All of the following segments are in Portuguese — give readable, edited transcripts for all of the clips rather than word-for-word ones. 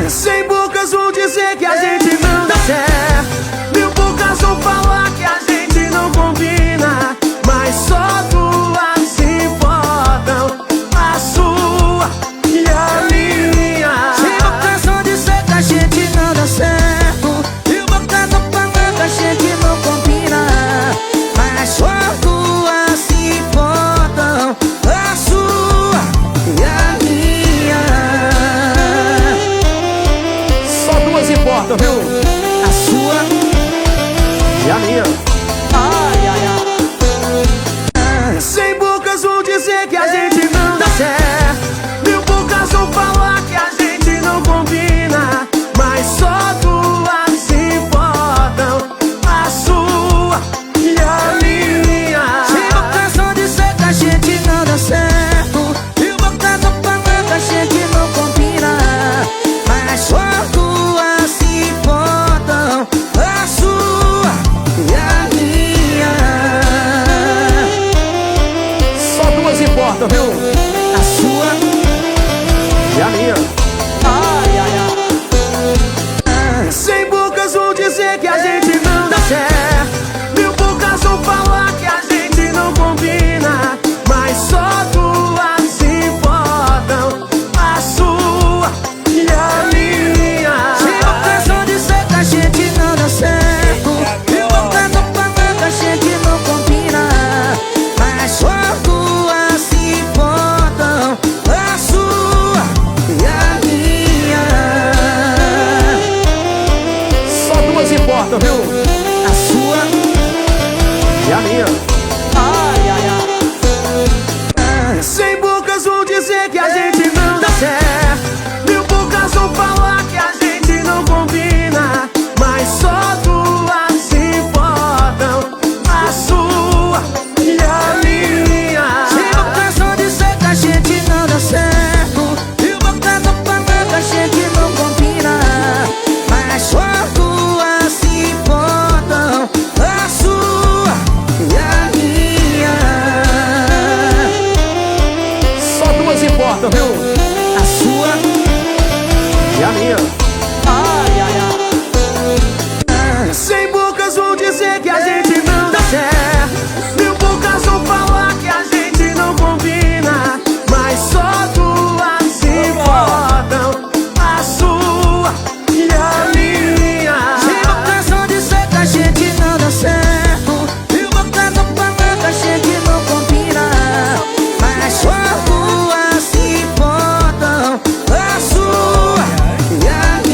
Cem bocas vão dizer que a gente não dá certo, mil bocas vão falar que a gente não combina, mas só duas se importam, a sua e a minha. Cem bocas vão dizer que a gente não dá certo, mil bocas vão falar que a gente não combina, mas só duas se importam, a sua e a minha. Só duas importam, viu? A sua E a minha. ai, ai, ai. Cem bocas vão dizer que a gente não dá certo, mil bocas vão falar que a gente não combina, mas só duas se importam, a sua e a minha. Cem bocas vão dizer que a gente não dá certo, mil bocas vão falar que a gente não combina, mas só duas se importam, a sua e a minha. Só duas importam, viu? A sua E a minha. ai, ai, ai. Cem bocas vão dizer que a gente não dá certo, mil bocas vão falar que a gente não combina, mas só duas se importam, a sua e a minha. Cem bocas vão dizer que a gente não dá certo, mil bocas vão falar que a gente não combina, mas só duas se importam, a sua e a minha. Só duas importam, viu? A sua E a minha. ai, ai, ai. Cem bocas vão dizer que a gente não dá certo, mil bocas vão falar que a gente não combina, mas só duas se importam, a sua e a minha. Cem bocas vão dizer que a gente não dá certo, mil bocas vão falar que a gente não combina, mas só duas se importam, a sua e a minha. Só duas importam, viu? A sua E a minha. ai, ai, ai. Cem bocas vão dizer que a gente não dá certo, mil bocas vão falar que a gente não combina, mas só duas se importam, a sua e a minha. Cem bocas vão dizer que a gente não dá certo, mil bocas vão falar que a gente não combina, mas só duas se importam, a sua e a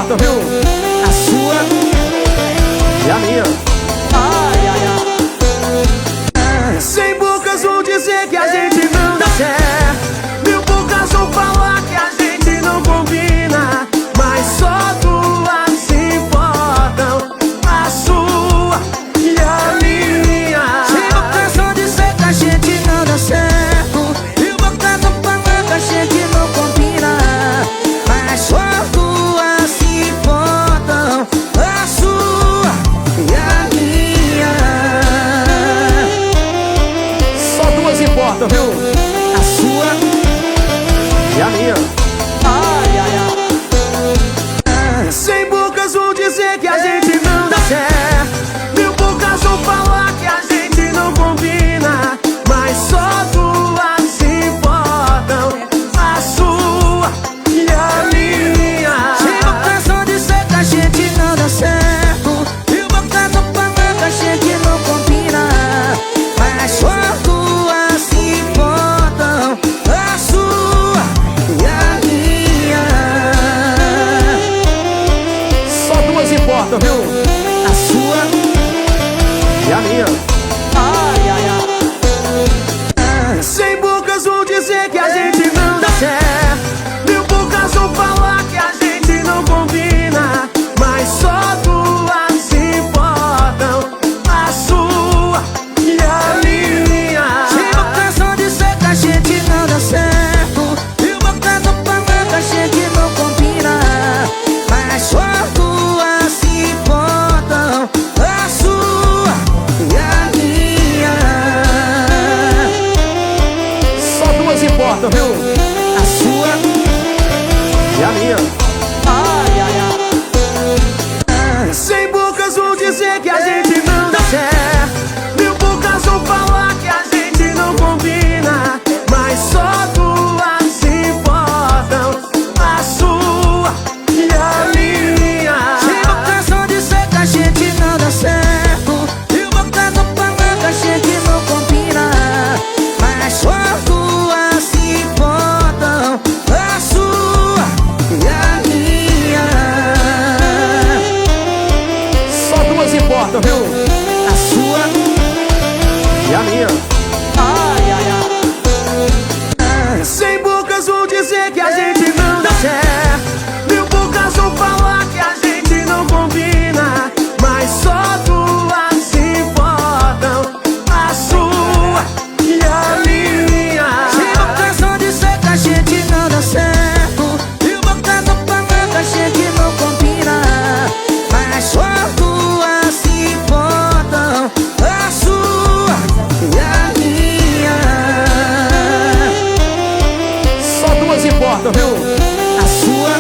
importam, viu? A sua E a minha. ai, ai, ai. Cem bocas vão dizer que a gente não dá certo, 1000 bocas vão falar que a gente não combina, mas só duas se importam, a sua e a minha. Cem bocas vão dizer que a gente não dá certo, 1000 bocas vão falar que a gente não combina, mas só duas se importam, a sua e a minha. Só duas importam, viu? A sua E a minha. ai, ai, ai. Cem bocas vão dizer que a gente não dá certo, 1000 bocas vão falar que a gente não combina, mas só duas se importam, a sua e a minha. Cem bocas vão dizer que a gente não dá certo, 1000 bocas vão falar que a gente não combina, mas só duas se importam, a sua e a minha. Só duas importam, viu? A sua E a minha. ai, ai, ai. Cem bocas vão dizer que a gente não dá certo, 1000 bocas vão falar que a gente não combina, mas só duas se importam, a sua e a minha. Cem bocas vão dizer que a gente não dá certo, 1000 bocas vão falar que a gente não combina, mas só duas se importam, a sua e a minha. Só duas importam, viu? A sua E a minha. ai, ai, ai. Cem bocas vão dizer que a gente não dá certo, 1000 bocas vão falar que a gente não combina, mas só duas se importam, a sua e a minha. Cem bocas vão dizer que a gente não dá certo, 1000 bocas vão falar que a gente não combina, mas só duas se importam, a sua e a minha. Só duas importam, viu? A sua E a minha. ai, ai, ai. Cem bocas vão dizer que a gente não dá certo, 1000 bocas vão falar que a gente não combina, mas só duas se importam, a sua e a minha. Cem bocas vão dizer que a gente não dá certo, 1000 bocas vão falar que a gente não combina, mas só duas se importam, a sua e a minha. Só duas importam, viu? A sua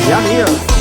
E a minha.